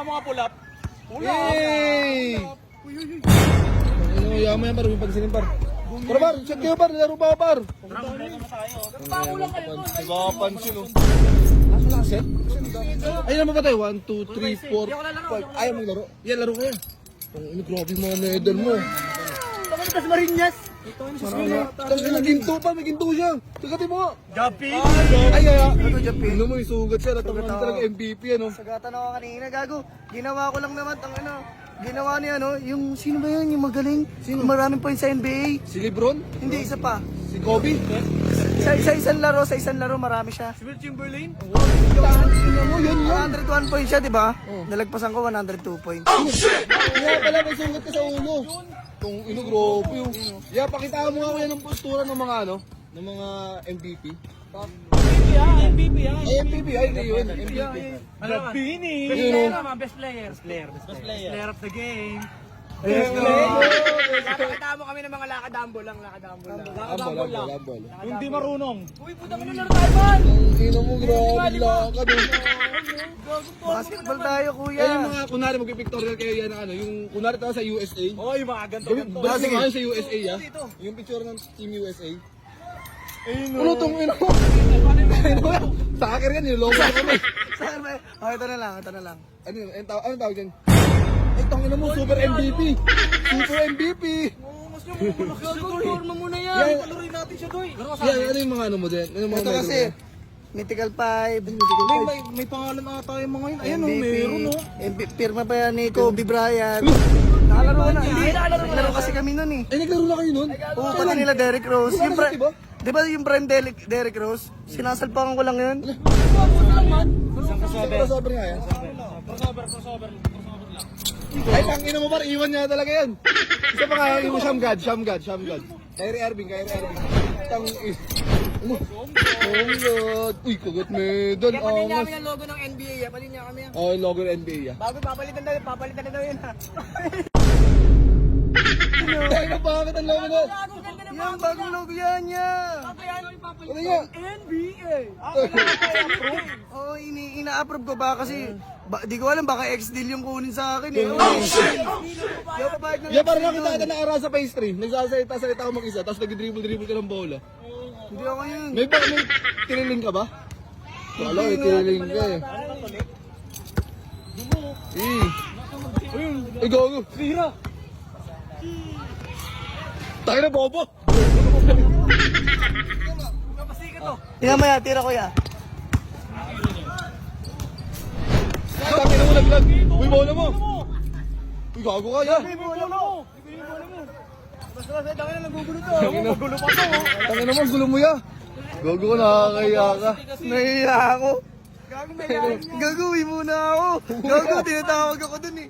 mga pulap. Yay! Ano, yaman yan par, may pagsinim par. Pero par, check kayo par, laro pa par. Nagpapansin oh. Nasa lang set? Ayun naman ba tayo? 1, 2, 3, 4, 5. Ayaw maglaro? Yan, laro ko yan. Ang grabe yung mga medal mo. Bakit tas Marinas? Tapos may ginto pa, may ginto siya. Sagatin mo nga. Gabi! Ay, ano Japin? Ano mo, yung sugat siya. Natangan talaga MVP, ano? Sagatan ako kanina, gago. Ginawa ko lang naman, ginawa ni yung sino ba yun, yung magaling? Sino? Maraming points sa NBA. Si Lebron? Hindi, isa pa. Si Kobe? Sa isang laro, marami siya. Si Will Chamberlain? Ano mo, yun yun. 101 points siya, di ba? Nalagpasan ko 102 points. Kaya pala may sugat ka sa ulo. Itong inugropo yung... Yeah, pakita mo nga ko yan ng postura ng mga ano, ng mga MVP. MVP yan. Ay, MVP, ay, hindi yun. MVP. Gabini! Best player. Best player of the game. Nakakita mo kami ng mga lakadambo lang. Lambol. Hindi marunong. Uy, puta ka na laro tayo, man! Ang ino mo, grabe lakad. Basketball tayo, kuya. Ay, yung mga, kunwari mag-pictorial kayo yan, ano, yung kunwari tayo sa USA. Oy, mga ganto. Basta nga sa USA, ah. Yung picture ng Team USA. Ano tong ino mo? Soccer yan, yung logo kami. Saan ba? Oh, ito na lang. Anong tawag dyan? Ay, tangina mo, Super MVP! Super MVP! Forma mo na yan. Yan, Palurin natin siya, Doy. yan, ano yung mga ano mo din? Ano yung mga Ito meron kasi, mo? Mythical 5, May pangalan na tayo mga yun. Ayan, MVP, meron, no? pirma pa yan ni Kobe Bryant. Nakalaro na. Hindi, nakalaro kasi kami nun eh. Ay, naglaro na kayo nun? Oo, pati nila Derrick Rose. Yung Yung ano, diba? Di ba yung prime Derrick Rose? Sinasalpakan ko lang yun. Crossover nga yan. Crossover. Ay, tangina mo par, iwan niya talaga yan. Isa pa nga, yung Shamgad. Kyrie Irving. Tang... Ano? Oh God. Uy, kagat medal. Angas. yung logo ng NBA. Palit niya kami. Oh, yung logo ng NBA, ah. Bago papalitan na daw yun ha. Ay, napakit ang logo na. Yung bagong logo yan niya. Ano yan? NBA. Oo, ina-approve ko ba kasi di ko alam baka ex-deal yung kunin sa akin eh. Yung papayag na Yeah, parang nakita kita na ara sa pastry. Nagsasalita ako mag-isa, tapos nag-dribble ka ng bola. Hindi ako yun. May tiniling ka ba? Wala, may tiniling ka eh. Ay, gago. Sira. Tayo na, bobo. Tingnan mo yan, tira ko yan. Tayo na mo, laglag. Uy, bola mo. Uy, gago ka yan. Basta dami na nagugulo to. Magulo pa to. Tayo na mo, gulo mo ya. Gago ka, nakakaya ka. Nahiya ako. Gago, uwi muna ako. Gago, tinatawag ako dun eh.